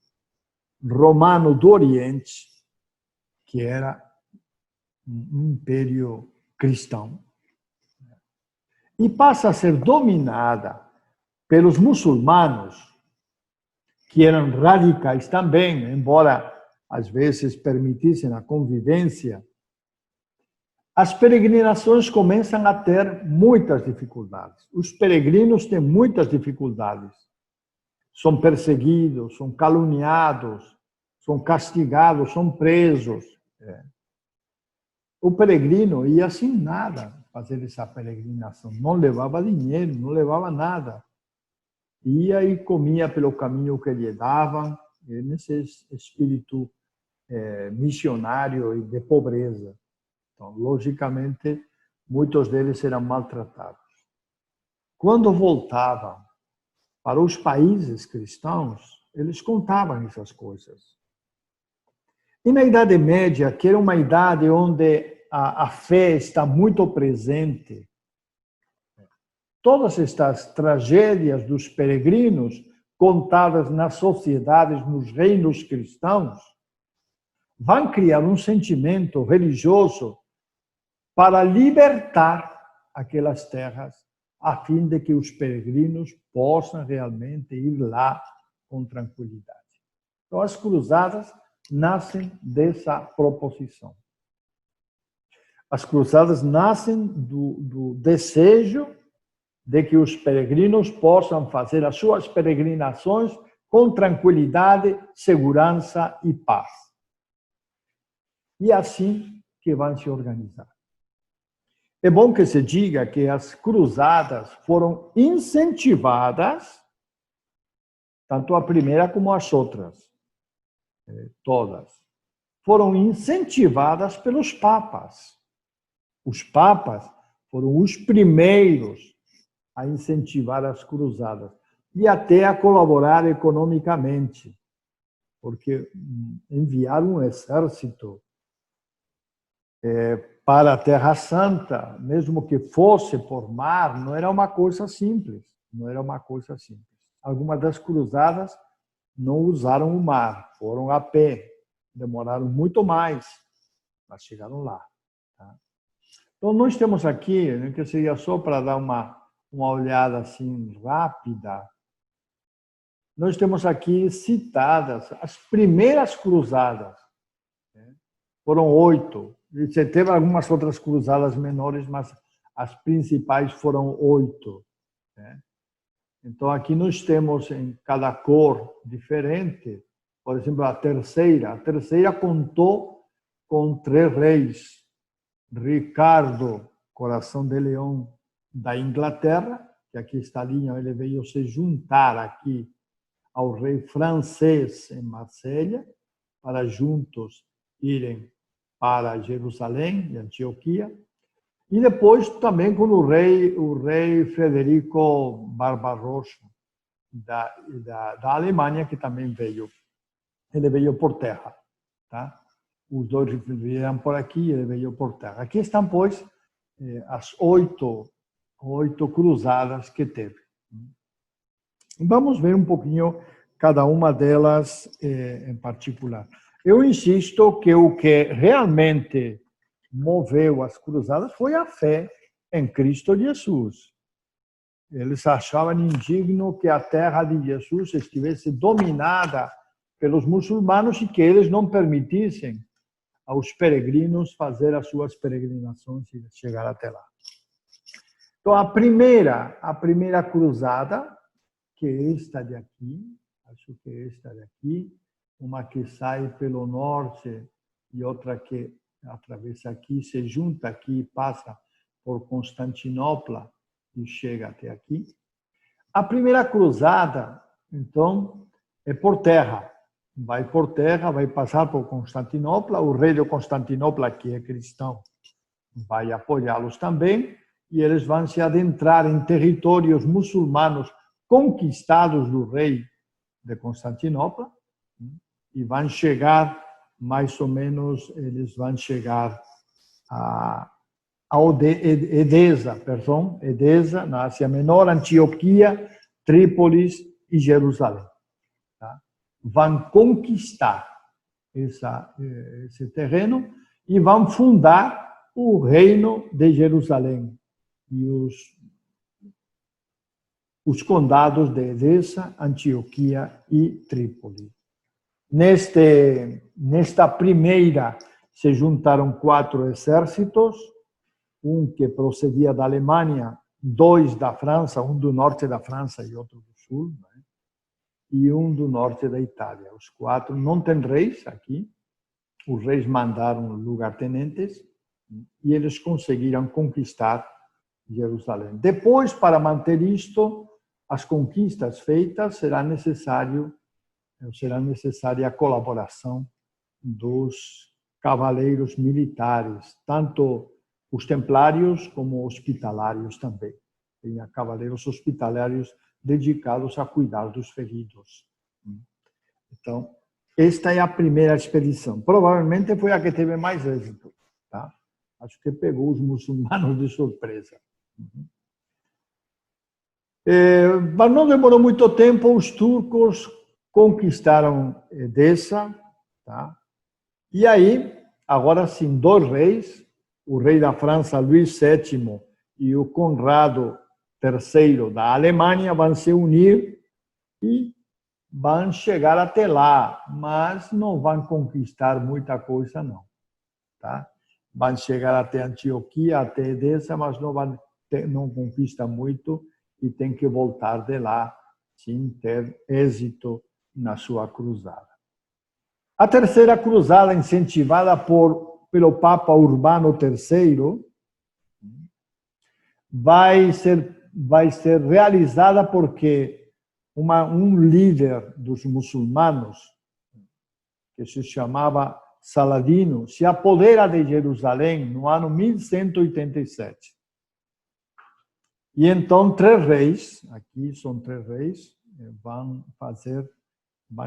Romano do Oriente, que era um império cristão, e passa a ser dominada pelos muçulmanos, que eram radicais também, embora às vezes permitissem a convivência, as peregrinações começam a ter muitas dificuldades. Os peregrinos têm muitas dificuldades. São perseguidos, são caluniados, são castigados, são presos. O peregrino ia sem nada fazer essa peregrinação. Não levava dinheiro, não levava nada. Ia e comia pelo caminho que lhe davam, nesse espírito missionário e de pobreza. Então, logicamente, muitos deles eram maltratados. Quando voltavam para os países cristãos, eles contavam essas coisas. E na Idade Média, que era uma idade onde a fé está muito presente, todas estas tragédias dos peregrinos contadas nas sociedades, nos reinos cristãos, vão criar um sentimento religioso para libertar aquelas terras, a fim de que os peregrinos possam realmente ir lá com tranquilidade. Então, as cruzadas nascem dessa proposição. As cruzadas nascem do desejo de que os peregrinos possam fazer as suas peregrinações com tranquilidade, segurança e paz. E assim que vão se organizar. É bom que se diga que as cruzadas foram incentivadas, tanto a primeira como as outras, todas, foram incentivadas pelos papas. Os papas foram os primeiros a incentivar as cruzadas e até a colaborar economicamente, porque enviar um exército para a Terra Santa, mesmo que fosse por mar, não era uma coisa simples. Não era uma coisa simples. Algumas das cruzadas não usaram o mar, foram a pé, demoraram muito mais, mas chegaram lá. Tá? Então, nós temos aqui, que seria só para dar uma olhada assim rápida, nós temos aqui citadas as primeiras cruzadas. Foram 8. Você teve algumas outras cruzadas menores, mas as principais foram 8. Então, aqui nós temos em cada cor diferente, por exemplo, a terceira. A terceira contou com 3 reis. Ricardo, coração de leão, da Inglaterra, que aqui está a linha, ele veio se juntar aqui ao rei francês em Marselha, para juntos irem para Jerusalém e Antioquia. E depois também com o rei Frederico Barbarossa, da Alemanha, que também veio. Ele veio por terra. Tá? Os dois vieram por aqui, ele veio por terra. Aqui estão, pois, as 8 cruzadas que teve. Vamos ver um pouquinho cada uma delas em particular. Eu insisto que o que realmente moveu as cruzadas foi a fé em Cristo Jesus. Eles achavam indigno que a terra de Jesus estivesse dominada pelos muçulmanos e que eles não permitissem aos peregrinos fazer as suas peregrinações e chegar até lá. Então, a primeira cruzada, que é esta de aqui, acho que é esta de aqui, uma que sai pelo norte e outra que atravessa aqui, se junta aqui e passa por Constantinopla e chega até aqui. A primeira cruzada, então, é por terra. Vai por terra, vai passar por Constantinopla. O rei de Constantinopla, que é cristão, vai apoiá-los também, e eles vão se adentrar em territórios muçulmanos conquistados do rei de Constantinopla, e vão chegar, mais ou menos, eles vão chegar a Edesa, na Ásia Menor, Antioquia, Trípolis e Jerusalém. Tá? Vão conquistar esse terreno e vão fundar o reino de Jerusalém e os condados de Edesa, Antioquia e Trípolis. Nesta primeira se juntaram 4 exércitos, um que procedia da Alemanha, 2 da França, um do norte da França e outro do sul, né? E um do norte da Itália. Os 4 não tem reis aqui, os reis mandaram lugartenentes e eles conseguiram conquistar Jerusalém. Depois, para manter isto, as conquistas feitas, será necessária a colaboração dos cavaleiros militares, tanto os templários como hospitalários também. Tinha cavaleiros hospitalários dedicados a cuidar dos feridos. Então, esta é a primeira expedição. Provavelmente foi a que teve mais êxito. Tá? Acho que pegou os muçulmanos de surpresa. Mas não demorou muito tempo, os turcos conquistaram Edessa, tá? E aí, agora sim, dois reis, o rei da França, Luís VII, e o Conrado III da Alemanha, vão se unir e vão chegar até lá, mas não vão conquistar muita coisa, não. Tá? Vão chegar até Antioquia, até Edessa, mas não conquistam muito e tem que voltar de lá sem ter êxito na sua cruzada. A terceira cruzada, incentivada pelo Papa Urbano III, vai ser realizada porque um líder dos muçulmanos, que se chamava Saladino, se apodera de Jerusalém no ano 1187. E então três reis, aqui são três reis, vão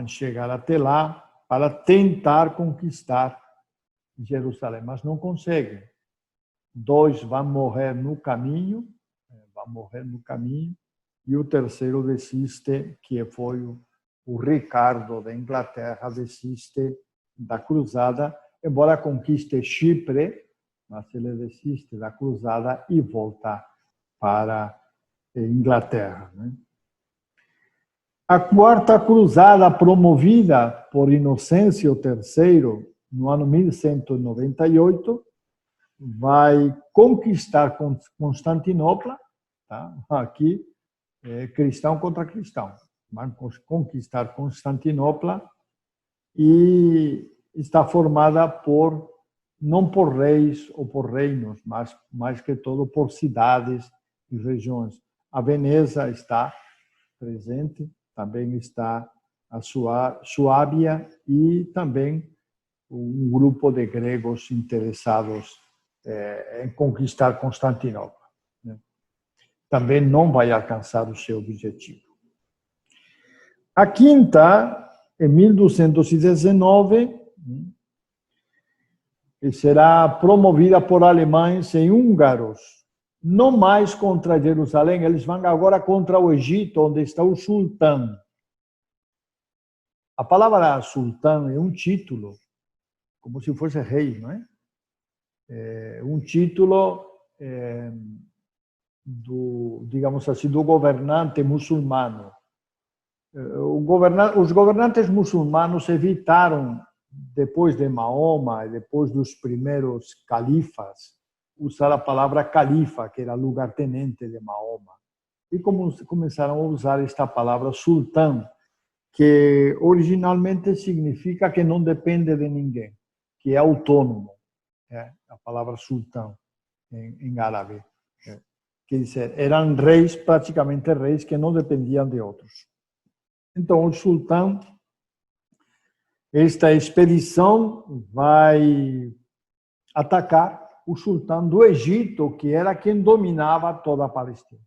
chegar até lá para tentar conquistar Jerusalém, mas não conseguem. Dois vão morrer no caminho, e o terceiro desiste, que foi o Ricardo da Inglaterra, desiste da cruzada, embora conquiste Chipre, mas ele desiste da cruzada e volta para a Inglaterra. A quarta cruzada, promovida por Inocêncio III, no ano 1198, vai conquistar Constantinopla, tá? Aqui, cristão contra cristão. Vai conquistar Constantinopla e está formada não por reis ou por reinos, mas mais que todo por cidades e regiões. A Veneza está presente, também está a Suábia e também um grupo de gregos interessados em conquistar Constantinopla. Também não vai alcançar o seu objetivo. A quinta, em 1219, será promovida por alemães e húngaros, não mais contra Jerusalém, eles vão agora contra o Egito, onde está o sultão. A palavra sultão é um título, como se fosse rei, não é? Um título digamos assim, do governante muçulmano. Os governantes muçulmanos evitaram, depois de Mahoma e depois dos primeiros califas, usar a palavra califa, que era lugartenente de Mahoma. E começaram a usar esta palavra sultão, que originalmente significa que não depende de ninguém, que é autônomo. A palavra sultão em árabe. Quer dizer, eram reis, praticamente reis, que não dependiam de outros. Então, o sultão, esta expedição vai atacar o sultão do Egito, que era quem dominava toda a Palestina.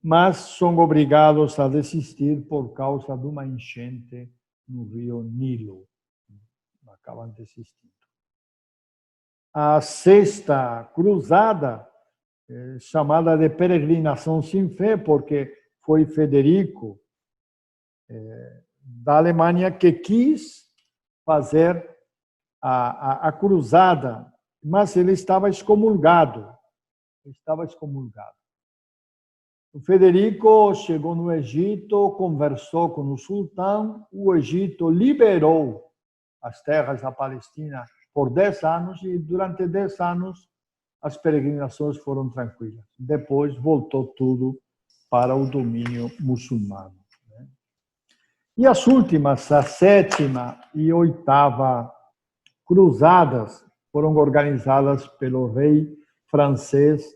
Mas são obrigados a desistir por causa de uma enchente no rio Nilo. Acabam desistindo. A sexta cruzada, chamada de peregrinação sem fé, porque foi Federico da Alemanha que quis fazer a cruzada, mas ele estava excomulgado. O Federico chegou no Egito, conversou com o sultão, o Egito liberou as terras da Palestina por 10 anos e durante 10 anos as peregrinações foram tranquilas. Depois voltou tudo para o domínio muçulmano. E as últimas, a sétima e oitava cruzadas, foram organizadas pelo rei francês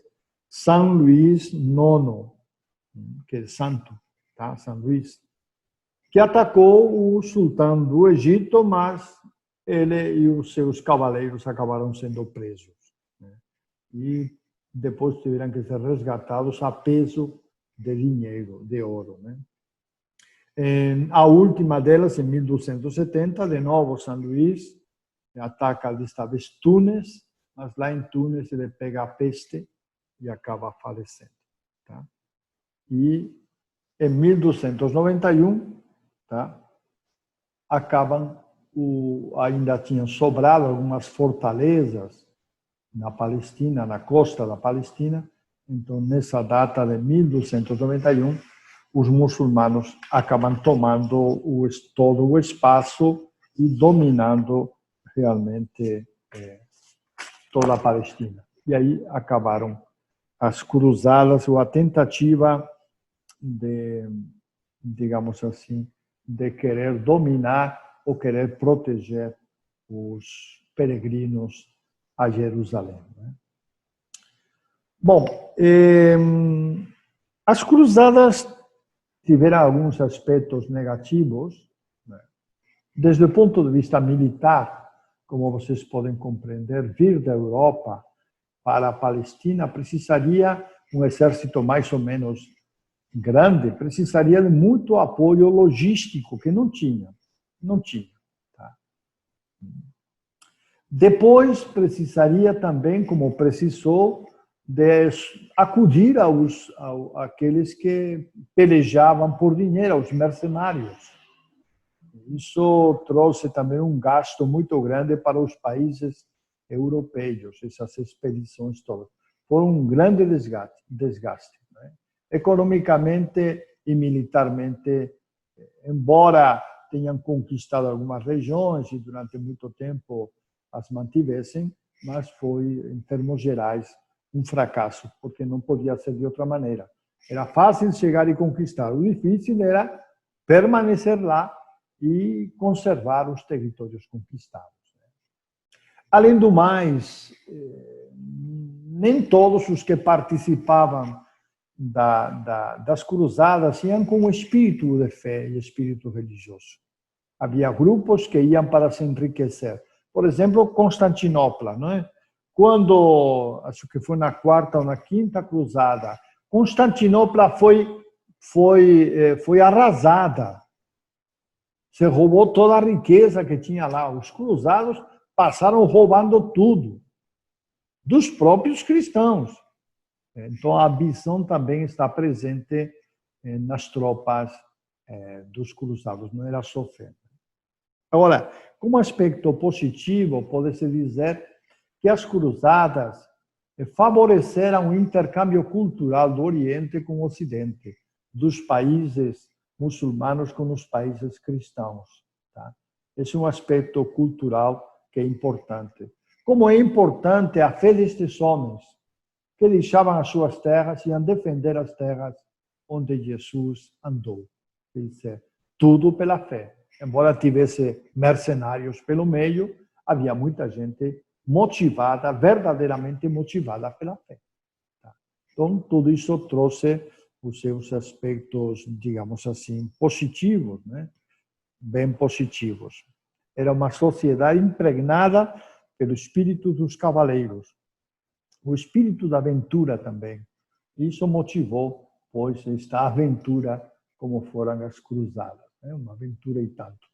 São Luís IX, que é santo, tá? São Luís, que atacou o sultão do Egito, mas ele e os seus cavaleiros acabaram sendo presos. E depois tiveram que ser resgatados a peso de dinheiro, de ouro. A última delas, em 1270, de novo, São Luís ataca desta vez Túnez, mas lá em Túnez ele pega a peste e acaba falecendo. Tá? E em 1291, tá, ainda tinham sobrado algumas fortalezas na Palestina, na costa da Palestina. Então, nessa data de 1291, os muçulmanos acabam tomando todo o espaço e dominando realmente toda a Palestina. E aí acabaram as cruzadas, ou a tentativa de, digamos assim, de querer dominar ou querer proteger os peregrinos a Jerusalém. Bom, as cruzadas tiveram alguns aspectos negativos. Desde o ponto de vista militar, como vocês podem compreender, vir da Europa para a Palestina precisaria um exército mais ou menos grande, precisaria de muito apoio logístico, que não tinha. Não tinha. Tá? Depois precisaria também, como precisou, de acudir àqueles que pelejavam por dinheiro, aos mercenários. Isso trouxe também um gasto muito grande para os países europeus, essas expedições todas. Foi um grande desgaste. Né? Economicamente e militarmente, embora tenham conquistado algumas regiões e durante muito tempo as mantivessem, mas foi, em termos gerais, um fracasso, porque não podia ser de outra maneira. Era fácil chegar e conquistar, o difícil era permanecer lá e conservar os territórios conquistados. Além do mais, nem todos os que participavam das cruzadas iam com espírito de fé e espírito religioso. Havia grupos que iam para se enriquecer. Por exemplo, Constantinopla, não é? Quando, acho que foi na quarta ou na quinta cruzada, Constantinopla foi arrasada. Se roubou toda a riqueza que tinha lá. Os cruzados passaram roubando tudo, dos próprios cristãos. Então, a ambição também está presente nas tropas dos cruzados, não era só fé. Agora, como aspecto positivo, pode-se dizer que as cruzadas favoreceram o intercâmbio cultural do Oriente com o Ocidente, dos países muçulmanos com os países cristãos. Tá? Esse é um aspecto cultural que é importante. Como é importante a fé destes homens, que deixavam as suas terras e iam defender as terras onde Jesus andou. Quer dizer, tudo pela fé. Embora tivesse mercenários pelo meio, havia muita gente motivada, verdadeiramente motivada pela fé. Tá? Então, tudo isso trouxe os seus aspectos, digamos assim, positivos, né? Bem positivos. Era uma sociedade impregnada pelo espírito dos cavaleiros, o espírito da aventura também. Isso motivou, pois, esta aventura como foram as cruzadas, né? Uma aventura e tanto.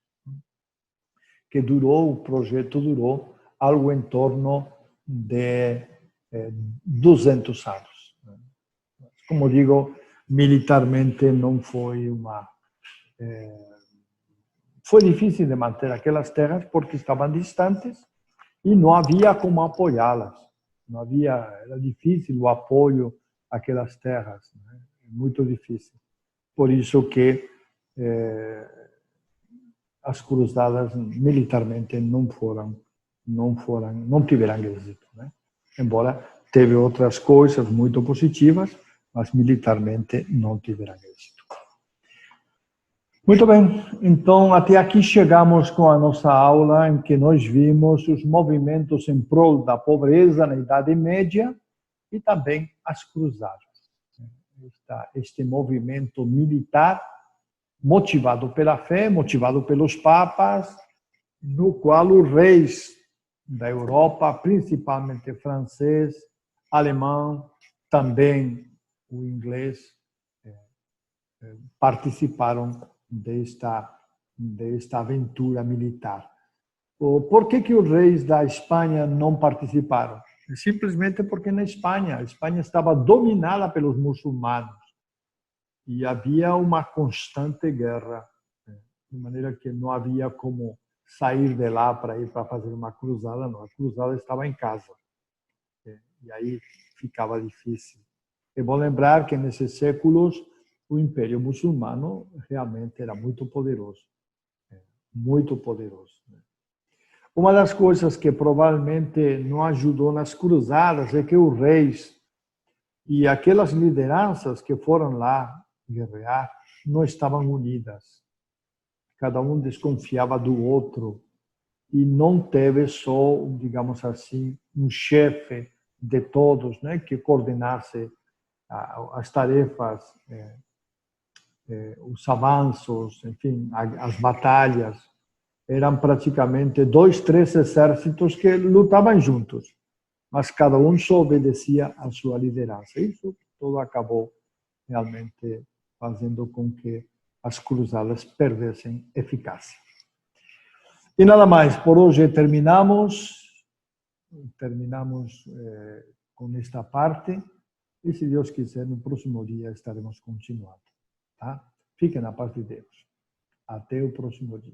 Que durou, o projeto durou algo em torno de 200 anos. Como digo, militarmente não foi uma... Foi difícil de manter aquelas terras porque estavam distantes e não havia como apoiá-las. Não havia, era difícil o apoio àquelas terras, né? Muito difícil. Por isso que as cruzadas militarmente não tiveram êxito, né? Embora teve outras coisas muito positivas, mas militarmente não tiveram êxito. Muito bem, então até aqui chegamos com a nossa aula em que nós vimos os movimentos em prol da pobreza na Idade Média e também as cruzadas. Este movimento militar motivado pela fé, motivado pelos papas, no qual os reis da Europa, principalmente francês, alemão, também o inglês, participaram desta aventura militar. Por que os reis da Espanha não participaram? Simplesmente porque a Espanha estava dominada pelos muçulmanos. e havia uma constante guerra, de maneira que não havia como sair de lá para ir para fazer uma cruzada, não. A cruzada estava em casa, e aí ficava difícil. É bom lembrar que nesses séculos o Império Muçulmano realmente era muito poderoso, muito poderoso. Uma das coisas que provavelmente não ajudou nas cruzadas é que os reis e aquelas lideranças que foram lá guerrear não estavam unidas. Cada um desconfiava do outro e não teve só, digamos assim, um chefe de todos, né, que coordenasse as tarefas, os avanços, enfim, as batalhas. Eram praticamente 2, 3 exércitos que lutavam juntos, mas cada um só obedecia à sua liderança. Isso tudo acabou realmente fazendo com que as cruzadas perdessem eficácia. E nada mais, por hoje terminamos com esta parte, e se Deus quiser, no próximo dia estaremos continuando. Tá? Fiquem na paz de Deus. Até o próximo dia.